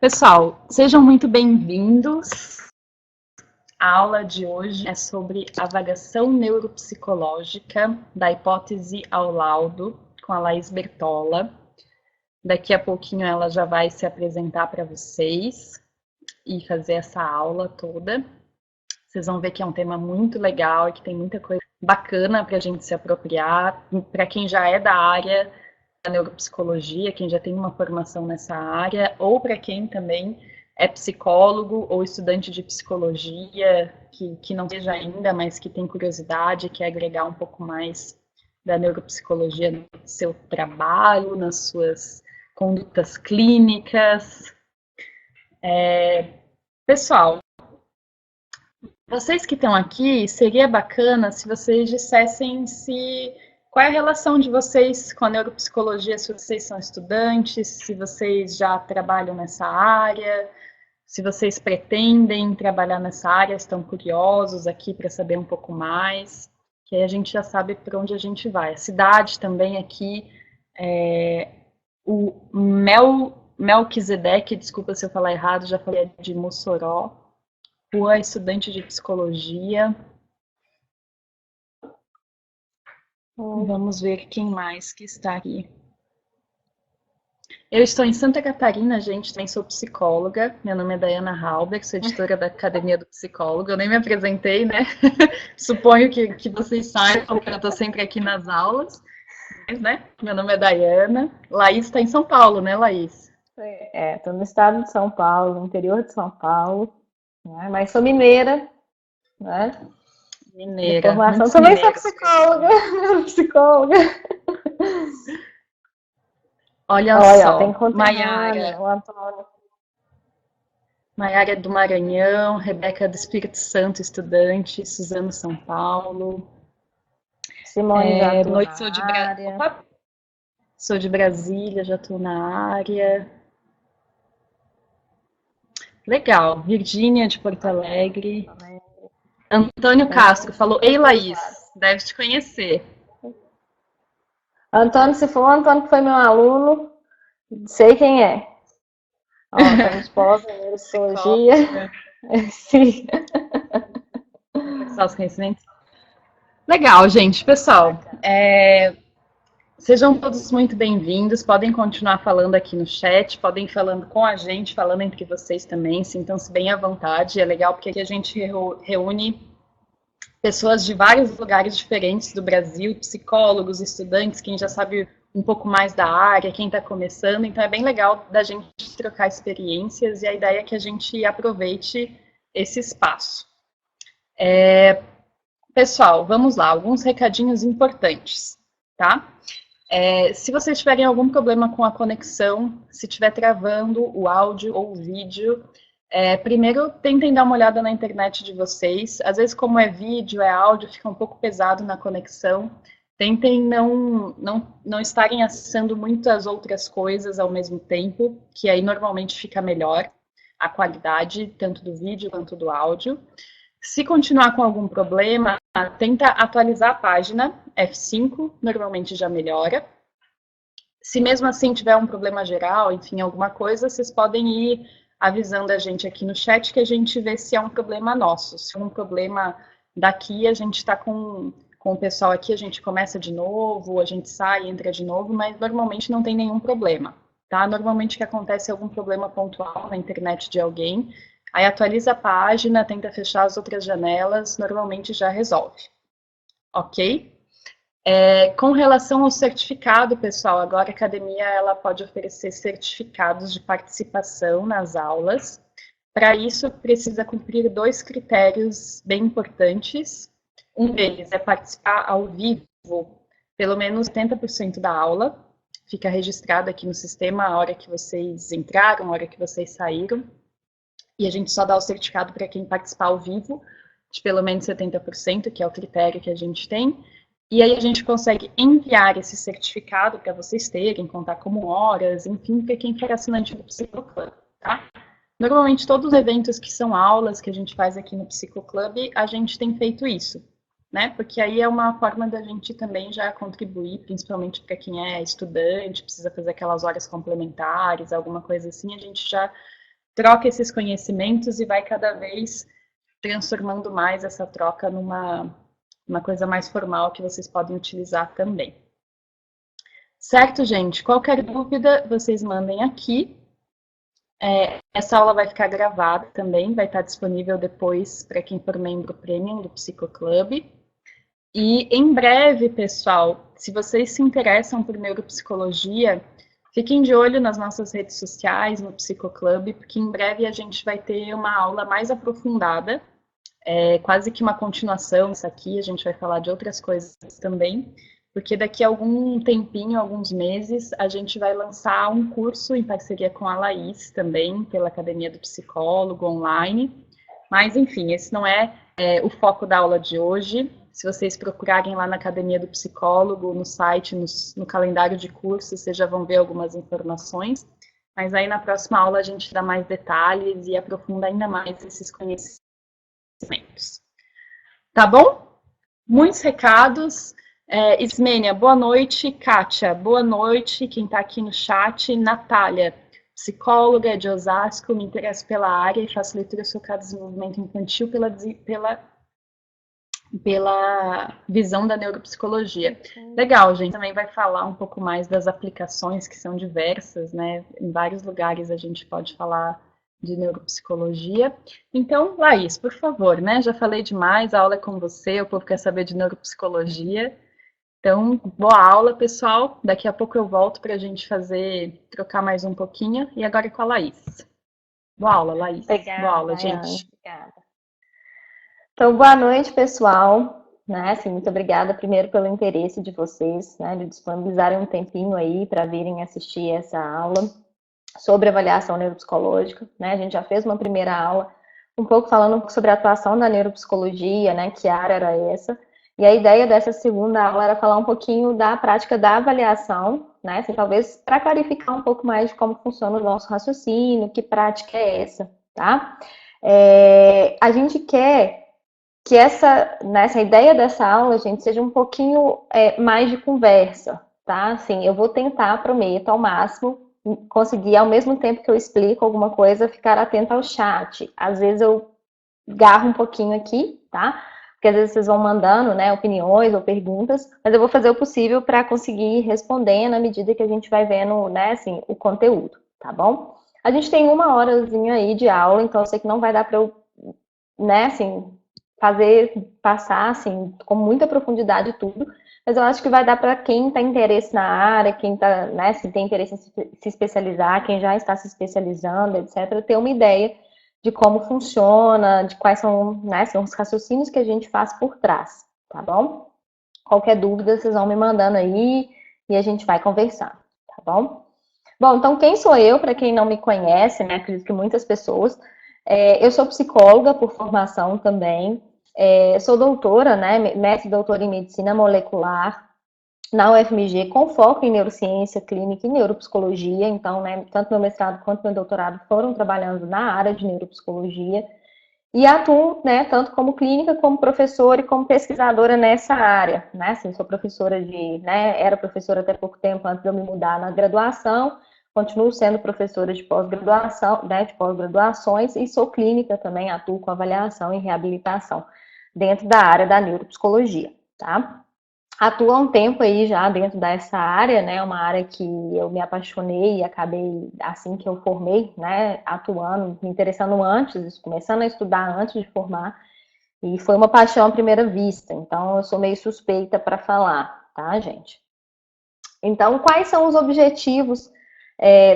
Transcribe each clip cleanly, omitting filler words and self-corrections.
Pessoal, sejam muito bem-vindos. A aula de hoje é sobre avaliação neuropsicológica da hipótese ao laudo, com a Laís Bertola. Daqui a pouquinho ela já vai se apresentar para vocês e fazer essa aula toda. Vocês vão ver que é um tema muito legal e que tem muita coisa bacana para a gente se apropriar. Para quem já é da área da neuropsicologia, quem já tem uma formação nessa área, ou para quem também é psicólogo ou estudante de psicologia, que não seja ainda, mas que tem curiosidade, quer agregar um pouco mais da neuropsicologia no seu trabalho, nas suas condutas clínicas. Pessoal, vocês que estão aqui, seria bacana se vocês dissessem qual é a relação de vocês com a neuropsicologia, se vocês são estudantes, se vocês já trabalham nessa área, se vocês pretendem trabalhar nessa área, estão curiosos aqui para saber um pouco mais, que aí a gente já sabe para onde a gente vai. A cidade também aqui, o Melquisedeque, desculpa se eu falar errado, já falei de Mossoró, Rua Estudante de Psicologia. Vamos ver quem mais que está aqui. Eu estou em Santa Catarina, gente, também sou psicóloga. Meu nome é Dayana Halber, sou editora da Academia do Psicólogo. Eu nem me apresentei, né? Suponho que vocês saibam, porque eu estou sempre aqui nas aulas. Mas, né? Meu nome é Dayana. Laís está em São Paulo, né, Laís? Estou no estado de São Paulo, no interior de São Paulo, né? Mas sou mineira, né? Mineira. De formação também sou psicóloga, psicóloga. Olha só, tem Maiara. o Antônio. Maiara do Maranhão, Rebeca do Espírito Santo, estudante, Suzano São Paulo. Simone já boa noite, sou de Brasília, já estou na área. Legal, Virgínia de Porto Alegre. Antônio Castro falou, ei Laís, deve te conhecer. Antônio, se for o Antônio que foi meu aluno, sei quem é. Estamos pós-neurologia. Sim. Os conhecimentos. Legal, gente. Pessoal, sejam todos muito bem-vindos. Podem continuar falando aqui no chat, podem ir falando com a gente, falando entre vocês também. Sintam-se bem à vontade. É legal porque aqui a gente reúne pessoas de vários lugares diferentes do Brasil, psicólogos, estudantes, quem já sabe um pouco mais da área, quem está começando. Então é bem legal da gente trocar experiências e a ideia é que a gente aproveite esse espaço. Pessoal, vamos lá, alguns recadinhos importantes, tá? Se vocês tiverem algum problema com a conexão, se estiver travando o áudio ou o vídeo, primeiro tentem dar uma olhada na internet de vocês. Às vezes, como é vídeo, é áudio, fica um pouco pesado na conexão. Tentem não estarem acessando muitas outras coisas ao mesmo tempo, que aí normalmente fica melhor a qualidade, tanto do vídeo quanto do áudio. Se continuar com algum problema, tenta atualizar a página, F5, normalmente já melhora. Se mesmo assim tiver um problema geral, enfim, alguma coisa, vocês podem ir avisando a gente aqui no chat que a gente vê se é um problema nosso. Se é um problema daqui, a gente está com o pessoal aqui, a gente começa de novo, a gente sai, entra de novo, mas normalmente não tem nenhum problema, tá? Normalmente o que acontece é algum problema pontual na internet de alguém, aí atualiza a página, tenta fechar as outras janelas, normalmente já resolve, ok? Com relação ao certificado, pessoal, agora a academia ela pode oferecer certificados de participação nas aulas. Para isso, precisa cumprir 2 critérios bem importantes. Um deles é participar ao vivo, pelo menos 70% da aula. Fica registrado aqui no sistema a hora que vocês entraram, a hora que vocês saíram. E a gente só dá o certificado para quem participar ao vivo, de pelo menos 70%, que é o critério que a gente tem. E aí a gente consegue enviar esse certificado para vocês terem, contar como horas, enfim, para quem for assinante do Psicoclub, tá? Normalmente todos os eventos que são aulas que a gente faz aqui no Psicoclub, a gente tem feito isso, né? Porque aí é uma forma da gente também já contribuir, principalmente para quem é estudante, precisa fazer aquelas horas complementares, alguma coisa assim, a gente já troca esses conhecimentos e vai cada vez transformando mais essa troca numa uma coisa mais formal que vocês podem utilizar também. Certo, gente? Qualquer dúvida, vocês mandem aqui. Essa aula vai ficar gravada também, vai estar disponível depois para quem for membro premium do Psicoclub. E em breve, pessoal, se vocês se interessam por neuropsicologia, fiquem de olho nas nossas redes sociais, no Psicoclub, porque em breve a gente vai ter uma aula mais aprofundada, quase que uma continuação disso aqui, a gente vai falar de outras coisas também, porque daqui a algum tempinho, alguns meses, a gente vai lançar um curso em parceria com a Laís também, pela Academia do Psicólogo online. Mas, enfim, esse não é o foco da aula de hoje. Se vocês procurarem lá na Academia do Psicólogo, no site, no calendário de cursos, vocês já vão ver algumas informações. Mas aí na próxima aula a gente dá mais detalhes e aprofunda ainda mais esses conhecimentos. Tá bom? Muitos recados. Ismênia, boa noite. Kátia, boa noite. Quem está aqui no chat, Natália, psicóloga de Osasco, me interesso pela área e faço leituras focadas em desenvolvimento infantil pela visão da neuropsicologia. Legal, gente. Também vai falar um pouco mais das aplicações, que são diversas, né? Em vários lugares a gente pode falar de neuropsicologia. Então, Laís, por favor, né? Já falei demais, a aula é com você, o povo quer saber de neuropsicologia. Então, boa aula, pessoal. Daqui a pouco eu volto para a gente trocar mais um pouquinho. E agora é com a Laís. Boa aula, Laís. Obrigada, Boa aula, Daiane. gente. Obrigada. Então, boa noite, pessoal. Né, assim, muito obrigada primeiro pelo interesse de vocês, né, de disponibilizarem um tempinho aí para virem assistir essa aula sobre avaliação neuropsicológica. Né? A gente já fez uma primeira aula um pouco falando sobre a atuação da neuropsicologia, né, que área era essa. E a ideia dessa segunda aula era falar um pouquinho da prática da avaliação, né, assim, talvez para clarificar um pouco mais de como funciona o nosso raciocínio, que prática é essa, tá? A gente quer que nessa ideia dessa aula, gente, seja um pouquinho mais de conversa, tá? Assim, eu vou tentar, prometo, ao máximo, conseguir, ao mesmo tempo que eu explico alguma coisa, ficar atenta ao chat. Às vezes eu garro um pouquinho aqui, tá? Porque às vezes vocês vão mandando, né, opiniões ou perguntas, mas eu vou fazer o possível para conseguir responder na medida que a gente vai vendo, né, assim, o conteúdo, tá bom? A gente tem uma horazinha aí de aula, então eu sei que não vai dar para eu, né, assim, passar, assim, com muita profundidade tudo, mas eu acho que vai dar para quem tem interesse na área, quem tá, né, se tem interesse em se especializar, quem já está se especializando, etc., ter uma ideia de como funciona, de quais são, né, são os raciocínios que a gente faz por trás, tá bom? Qualquer dúvida, vocês vão me mandando aí e a gente vai conversar, tá bom? Bom, então quem sou eu, para quem não me conhece, né, acredito que muitas pessoas, eu sou psicóloga por formação também, sou doutora, né, mestre e doutora em medicina molecular na UFMG, com foco em neurociência clínica e neuropsicologia. Então, né, tanto meu mestrado quanto meu doutorado foram trabalhando na área de neuropsicologia. E atuo, né, tanto como clínica, como professora e como pesquisadora nessa área, né, assim, sou professora era professora até pouco tempo antes de eu me mudar na graduação, continuo sendo professora de pós-graduação, né, de pós-graduações e sou clínica também, atuo com avaliação e reabilitação dentro da área da neuropsicologia, tá? Atuo há um tempo aí já dentro dessa área, né? Uma área que eu me apaixonei e acabei, assim que eu formei, né? Atuando, me interessando antes, começando a estudar antes de formar. E foi uma paixão à primeira vista. Então, eu sou meio suspeita para falar, tá, gente? Então, quais são os objetivos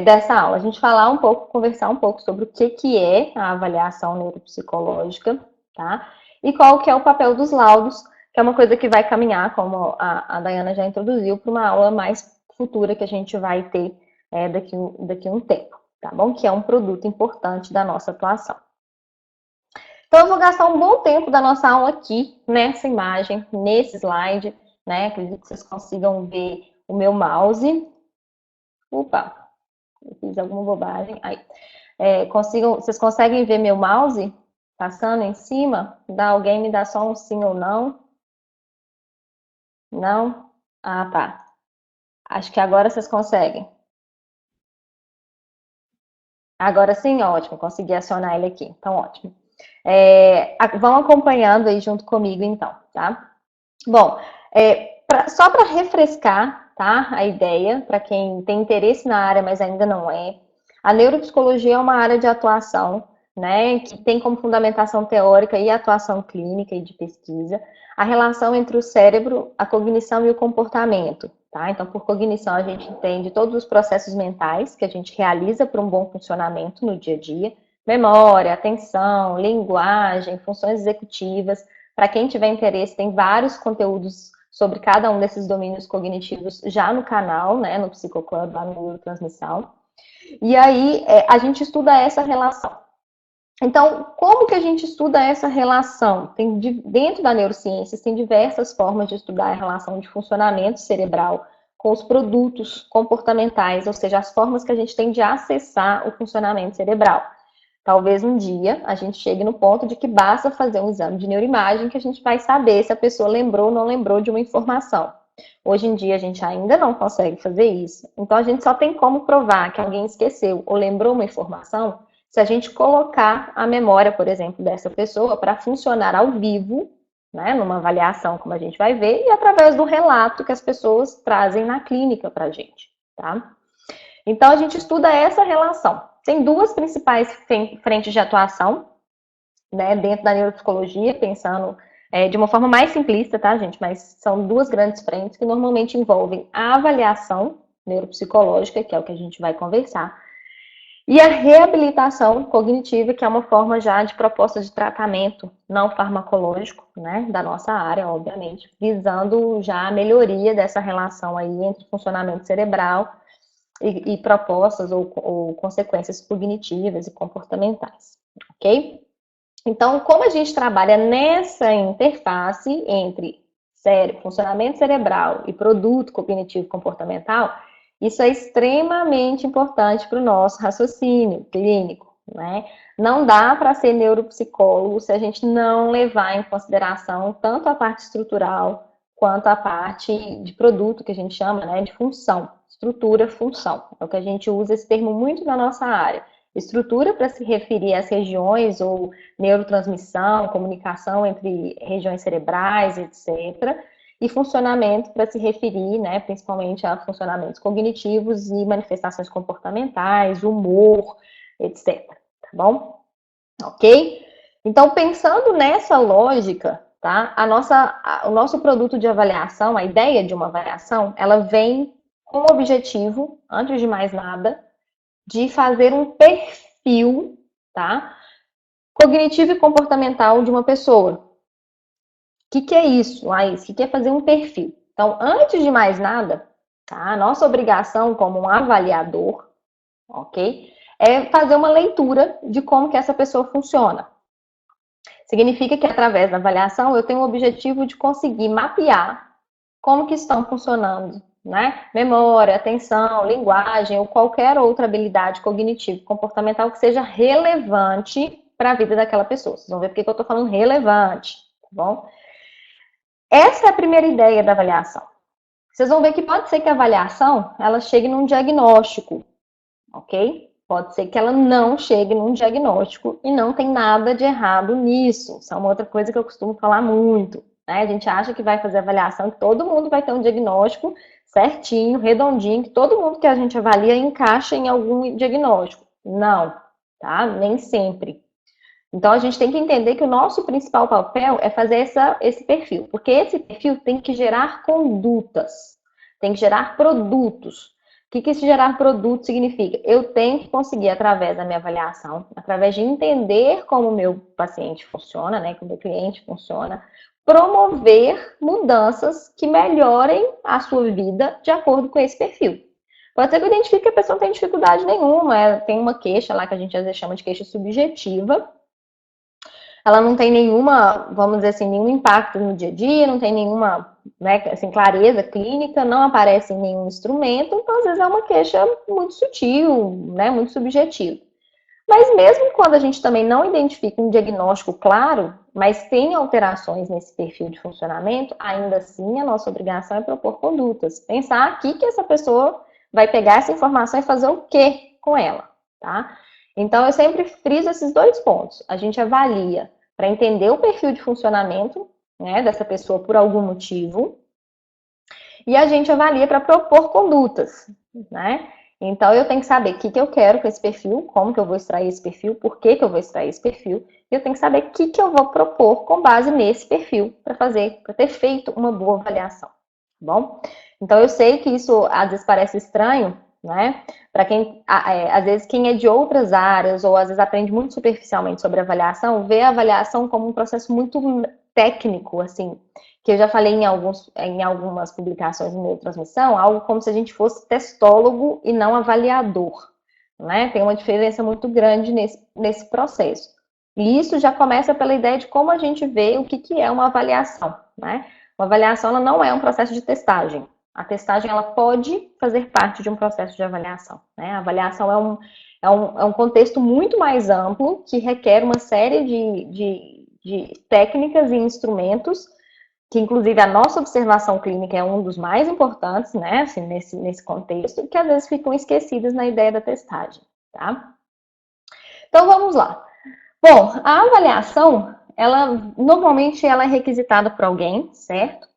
dessa aula? A gente falar um pouco, conversar um pouco sobre o que é a avaliação neuropsicológica, tá? E qual que é o papel dos laudos, que é uma coisa que vai caminhar, como a Dayana já introduziu, para uma aula mais futura que a gente vai ter daqui a um tempo, tá bom? Que é um produto importante da nossa atuação. Então, eu vou gastar um bom tempo da nossa aula aqui, nessa imagem, nesse slide, né? Acredito que vocês consigam ver o meu mouse. Opa, eu fiz alguma bobagem. Aí. Vocês conseguem ver meu mouse passando em cima? Alguém me dá só um sim ou não? Não? Ah, tá. Acho que agora vocês conseguem. Agora sim, ótimo, consegui acionar ele aqui, então ótimo. Vão acompanhando aí junto comigo então, tá? Bom, só para refrescar, tá, a ideia, para quem tem interesse na área, mas ainda não é, a neuropsicologia é uma área de atuação, né, que tem como fundamentação teórica e atuação clínica e de pesquisa a relação entre o cérebro, a cognição e o comportamento, tá? Então, por cognição, a gente entende todos os processos mentais que a gente realiza para um bom funcionamento no dia a dia, memória, atenção, linguagem, funções executivas. Para quem tiver interesse, tem vários conteúdos sobre cada um desses domínios cognitivos já no canal, né, no Psicoclub, lá no Neurotransmissão. E aí, a gente estuda essa relação. Então, como que a gente estuda essa relação? Dentro da neurociência, tem diversas formas de estudar a relação de funcionamento cerebral com os produtos comportamentais, ou seja, as formas que a gente tem de acessar o funcionamento cerebral. Talvez um dia a gente chegue no ponto de que basta fazer um exame de neuroimagem que a gente vai saber se a pessoa lembrou ou não lembrou de uma informação. Hoje em dia a gente ainda não consegue fazer isso. Então a gente só tem como provar que alguém esqueceu ou lembrou uma informação se a gente colocar a memória, por exemplo, dessa pessoa para funcionar ao vivo, né, numa avaliação, como a gente vai ver, e através do relato que as pessoas trazem na clínica para a gente, tá? Então a gente estuda essa relação. Tem duas principais frentes de atuação, né, dentro da neuropsicologia, pensando de uma forma mais simplista, tá, gente? Mas são duas grandes frentes que normalmente envolvem a avaliação neuropsicológica, que é o que a gente vai conversar, e a reabilitação cognitiva, que é uma forma já de proposta de tratamento não farmacológico, né, da nossa área, obviamente, visando já a melhoria dessa relação aí entre funcionamento cerebral e propostas ou consequências cognitivas e comportamentais, ok? Então, como a gente trabalha nessa interface entre funcionamento cerebral e produto cognitivo comportamental, isso é extremamente importante para o nosso raciocínio clínico, né? Não dá para ser neuropsicólogo se a gente não levar em consideração tanto a parte estrutural quanto a parte de produto, que a gente chama, né, de função. Estrutura, função. É o que a gente usa esse termo muito na nossa área. Estrutura para se referir às regiões ou neurotransmissão, comunicação entre regiões cerebrais, etc. E funcionamento para se referir, né, principalmente a funcionamentos cognitivos e manifestações comportamentais, humor, etc. Tá bom? Ok? Então, pensando nessa lógica, tá? O nosso produto de avaliação, a ideia de uma avaliação, ela vem com o objetivo, antes de mais nada, de fazer um perfil, tá? Cognitivo e comportamental de uma pessoa. O que é isso, Laís? O que é fazer um perfil? Então, antes de mais nada, tá? A nossa obrigação como um avaliador, ok? É fazer uma leitura de como que essa pessoa funciona. Significa que através da avaliação eu tenho o objetivo de conseguir mapear como que estão funcionando, né? Memória, atenção, linguagem ou qualquer outra habilidade cognitiva comportamental que seja relevante para a vida daquela pessoa. Vocês vão ver porque que eu estou falando relevante, tá bom? Essa é a primeira ideia da avaliação. Vocês vão ver que pode ser que a avaliação ela chegue num diagnóstico, ok? Pode ser que ela não chegue num diagnóstico e não tem nada de errado nisso. Isso é uma outra coisa que eu costumo falar muito, né? A gente acha que vai fazer avaliação, que todo mundo vai ter um diagnóstico certinho, redondinho, que todo mundo que a gente avalia encaixa em algum diagnóstico. Não, tá? Nem sempre. Então, a gente tem que entender que o nosso principal papel é fazer esse perfil, porque esse perfil tem que gerar condutas, tem que gerar produtos. O que esse gerar produto significa? Eu tenho que conseguir, através da minha avaliação, através de entender como o meu paciente funciona, né, como o meu cliente funciona, promover mudanças que melhorem a sua vida de acordo com esse perfil. Pode ser que eu identifique que a pessoa não tem dificuldade nenhuma, tem uma queixa lá que a gente às vezes chama de queixa subjetiva, ela não tem nenhuma, vamos dizer assim, nenhum impacto no dia a dia, não tem nenhuma, né, assim, clareza clínica, não aparece em nenhum instrumento, então às vezes é uma queixa muito sutil, né, muito subjetiva. Mas mesmo quando a gente também não identifica um diagnóstico claro, mas tem alterações nesse perfil de funcionamento, ainda assim a nossa obrigação é propor condutas. Pensar aqui que essa pessoa vai pegar essa informação e fazer o quê com ela, tá? Então, eu sempre friso esses dois pontos. A gente avalia para entender o perfil de funcionamento, né, dessa pessoa por algum motivo, e a gente avalia para propor condutas, né? Então, eu tenho que saber o que eu quero com esse perfil, como que eu vou extrair esse perfil, por que eu vou extrair esse perfil, e eu tenho que saber o que eu vou propor com base nesse perfil para ter feito uma boa avaliação, tá bom? Então, eu sei que isso às vezes parece estranho, né? Para quem, às vezes, quem é de outras áreas, ou às vezes aprende muito superficialmente sobre avaliação, vê a avaliação como um processo muito técnico, assim, que eu já falei em algumas publicações no meu transmissão, algo como se a gente fosse testólogo e não avaliador, né? Tem uma diferença muito grande nesse processo. E isso já começa pela ideia de como a gente vê o que é uma avaliação, né? Uma avaliação ela não é um processo de testagem. A testagem ela pode fazer parte de um processo de avaliação, né? A avaliação é um contexto muito mais amplo que requer uma série de técnicas e instrumentos que inclusive a nossa observação clínica é um dos mais importantes, né, assim, nesse contexto, que às vezes ficam esquecidas na ideia da testagem, tá? Então vamos lá. Bom, a avaliação, normalmente ela é requisitada por alguém, certo?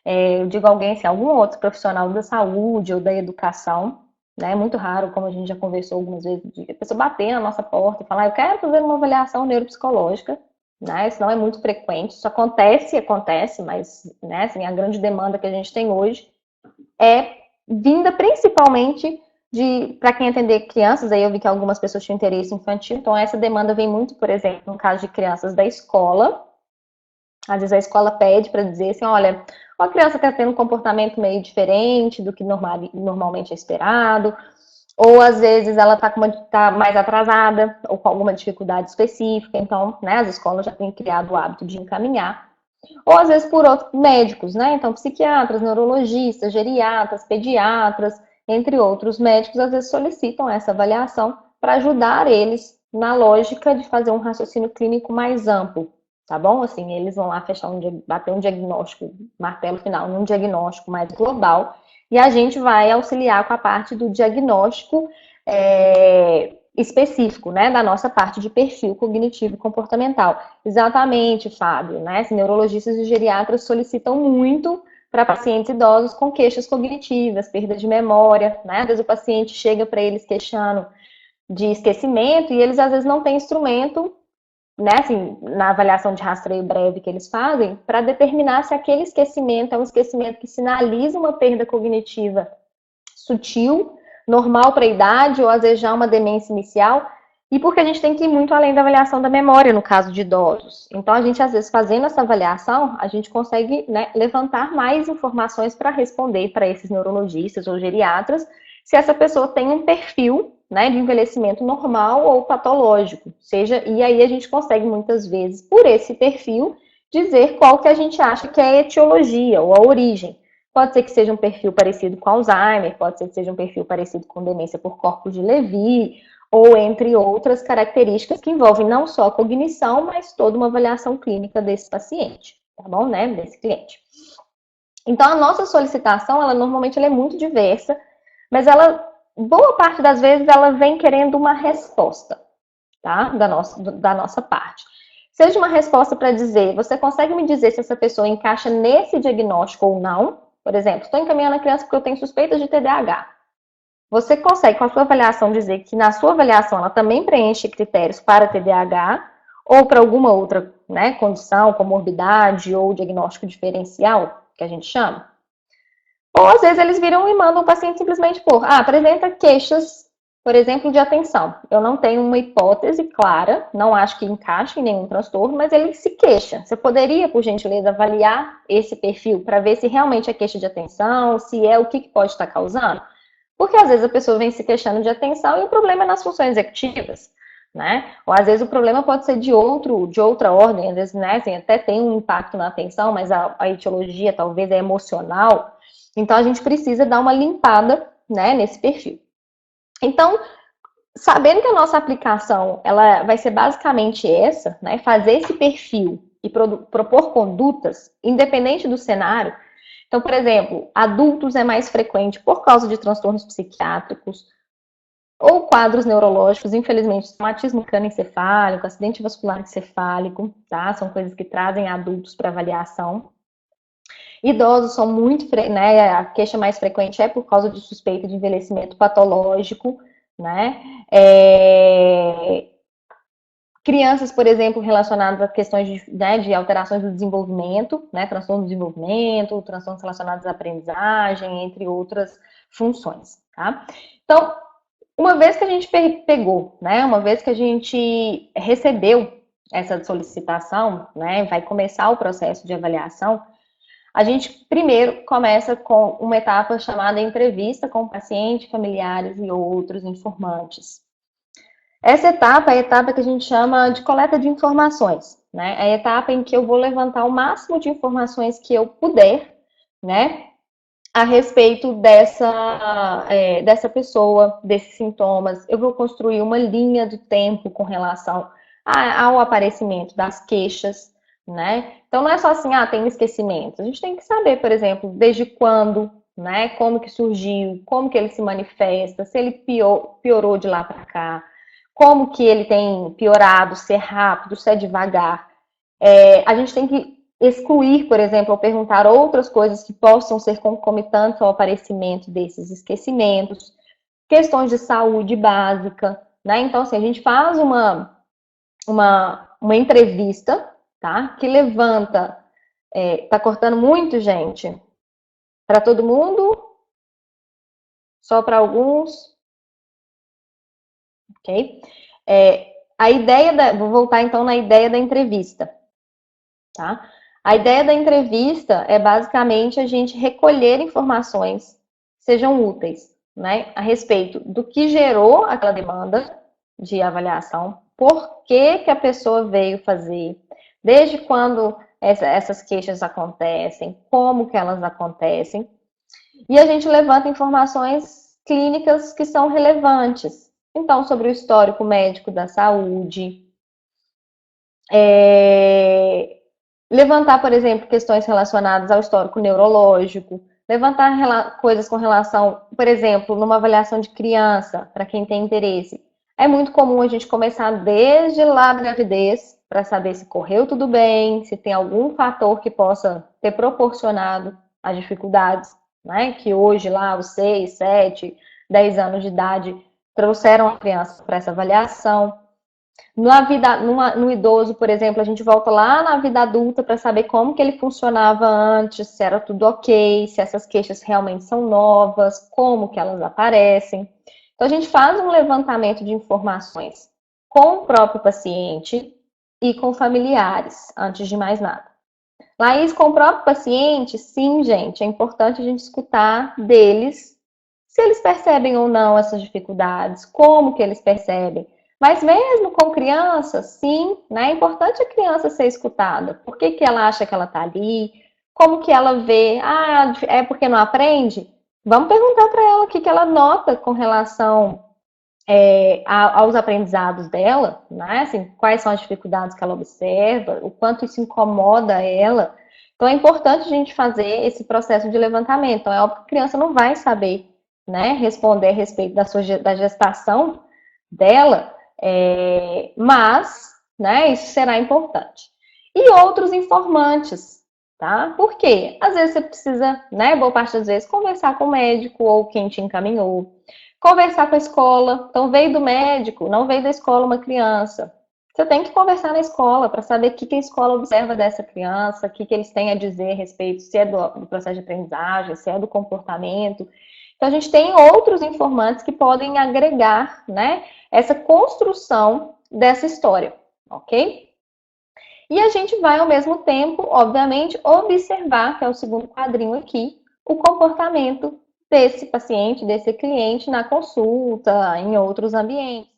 Eu digo alguém, assim, algum outro profissional da saúde ou da educação, né? É muito raro, como a gente já conversou algumas vezes, de a pessoa bater na nossa porta e falar, eu quero fazer uma avaliação neuropsicológica, né? Isso não é muito frequente, isso acontece, mas, né, assim, a grande demanda que a gente tem hoje é vinda principalmente para quem atender crianças, aí eu vi que algumas pessoas tinham interesse infantil, então essa demanda vem muito, por exemplo, no caso de crianças da escola, às vezes a escola pede para dizer assim, olha, a criança está tendo um comportamento meio diferente do que normalmente é esperado, ou às vezes ela tá mais atrasada, ou com alguma dificuldade específica, então, né, as escolas já têm criado o hábito de encaminhar. Ou às vezes por outros médicos, né, então psiquiatras, neurologistas, geriatras, pediatras, entre outros médicos, às vezes solicitam essa avaliação para ajudar eles na lógica de fazer um raciocínio clínico mais amplo, tá bom? Assim, eles vão lá bater um diagnóstico, martelo final, num diagnóstico mais global, e a gente vai auxiliar com a parte do diagnóstico específico, né, da nossa parte de perfil cognitivo e comportamental. Exatamente, Fábio, né? Os neurologistas e geriatras solicitam muito para pacientes idosos com queixas cognitivas, perda de memória, né? Às vezes o paciente chega para eles queixando de esquecimento e eles às vezes não têm instrumento, né, assim, na avaliação de rastreio breve que eles fazem, para determinar se aquele esquecimento é um esquecimento que sinaliza uma perda cognitiva sutil, normal para a idade, ou às vezes já uma demência inicial, e porque a gente tem que ir muito além da avaliação da memória no caso de idosos. Então, a gente, às vezes, fazendo essa avaliação, a gente consegue, né, levantar mais informações para responder para esses neurologistas ou geriatras se essa pessoa tem um perfil, né, de envelhecimento normal ou patológico. E aí a gente consegue, muitas vezes, por esse perfil, dizer qual que a gente acha que é a etiologia ou a origem. Pode ser que seja um perfil parecido com Alzheimer, pode ser que seja um perfil parecido com demência por corpos de Levy, ou entre outras características que envolvem não só a cognição, mas toda uma avaliação clínica desse paciente, tá bom, né, desse cliente. Então, a nossa solicitação, normalmente ela é muito diversa, mas boa parte das vezes, ela vem querendo uma resposta, tá, da nossa parte. Seja uma resposta para dizer, você consegue me dizer se essa pessoa encaixa nesse diagnóstico ou não? Por exemplo, estou encaminhando a criança porque eu tenho suspeita de TDAH. Você consegue, com a sua avaliação, dizer que na sua avaliação ela também preenche critérios para TDAH ou para alguma outra, né, condição, comorbidade ou diagnóstico diferencial, que a gente chama? Ou às vezes eles viram e mandam o paciente simplesmente apresenta queixas, por exemplo, de atenção. Eu não tenho uma hipótese clara, não acho que encaixe em nenhum transtorno, mas ele se queixa. Você poderia, por gentileza, avaliar esse perfil para ver se realmente é queixa de atenção, se é o que pode estar causando? Porque às vezes a pessoa vem se queixando de atenção e o problema é nas funções executivas, né? Ou às vezes o problema pode ser de outra ordem, às vezes, né, assim, até tem um impacto na atenção, mas a etiologia talvez é emocional. Então a gente precisa dar uma limpada, né, nesse perfil. Então, sabendo que a nossa aplicação ela vai ser basicamente essa, né, fazer esse perfil e propor condutas, independente do cenário. Então, por exemplo, adultos é mais frequente por causa de transtornos psiquiátricos, ou quadros neurológicos, infelizmente, traumatismo crânioencefálico, acidente vascular encefálico, tá? São coisas que trazem adultos para avaliação. Idosos são muito, né? A queixa mais frequente é por causa de suspeita de envelhecimento patológico, né? Crianças, por exemplo, relacionadas a questões de alterações do desenvolvimento, né? Transtorno do desenvolvimento, transtornos relacionados à aprendizagem, entre outras funções, tá? Então, uma vez que a gente pegou, né? Uma vez que a gente recebeu essa solicitação, né? Vai começar o processo de avaliação. A gente primeiro começa com uma etapa chamada entrevista com o paciente, familiares e outros informantes. Essa etapa é a etapa que a gente chama de coleta de informações, né? É a etapa em que eu vou levantar o máximo de informações que eu puder, né? A respeito dessa pessoa, desses sintomas. Eu vou construir uma linha do tempo com relação ao aparecimento das queixas, né? Então não é só assim, tem esquecimento. A gente tem que saber, por exemplo, desde quando, né? Como que surgiu, como que ele se manifesta, se ele piorou de lá para cá, como que ele tem piorado, se é rápido, se é devagar. A gente tem que excluir, por exemplo, ou perguntar outras coisas que possam ser concomitantes ao aparecimento desses esquecimentos, questões de saúde básica, né? Então, assim, a gente faz uma entrevista, tá? Que levanta. Tá cortando muito, gente? Para todo mundo? Só para alguns? Ok? A ideia vou voltar então na ideia da entrevista, tá? A ideia da entrevista é basicamente a gente recolher informações que sejam úteis, né, a respeito do que gerou aquela demanda de avaliação, por que que a pessoa veio fazer, desde quando essas queixas acontecem, como que elas acontecem, e a gente levanta informações clínicas que são relevantes. Então, sobre o histórico médico da saúde, levantar, por exemplo, questões relacionadas ao histórico neurológico, levantar coisas com relação, por exemplo, numa avaliação de criança, para quem tem interesse. É muito comum a gente começar desde lá da gravidez, para saber se correu tudo bem, se tem algum fator que possa ter proporcionado as dificuldades, né? Que hoje lá os 6, 7, 10 anos de idade trouxeram a criança para essa avaliação. No idoso, por exemplo, a gente volta lá na vida adulta para saber como que ele funcionava antes, se era tudo ok, se essas queixas realmente são novas, como que elas aparecem. Então, a gente faz um levantamento de informações com o próprio paciente e com familiares, antes de mais nada. Laís, com o próprio paciente, sim, gente, é importante a gente escutar deles, se eles percebem ou não essas dificuldades, como que eles percebem. Mas mesmo com criança, sim, né? É importante a criança ser escutada. Por que que ela acha que ela está ali? Como que ela vê? É porque não aprende? Vamos perguntar para ela o que que ela nota com relação aos aprendizados dela, né? Assim, quais são as dificuldades que ela observa, o quanto isso incomoda ela. Então é importante a gente fazer esse processo de levantamento. Então, é óbvio que a criança não vai saber, né, responder a respeito da gestação dela, mas, né, isso será importante. E outros informantes, tá? Por quê? Às vezes você precisa, né, boa parte das vezes, conversar com o médico ou quem te encaminhou. Conversar com a escola. Então, veio do médico, não veio da escola uma criança. Você tem que conversar na escola para saber o que a escola observa dessa criança, o que eles têm a dizer a respeito, se é do processo de aprendizagem, se é do comportamento. Então, a gente tem outros informantes que podem agregar, né, essa construção dessa história, ok? E a gente vai, ao mesmo tempo, obviamente, observar, que é o segundo quadrinho aqui, o comportamento desse paciente, desse cliente na consulta, em outros ambientes.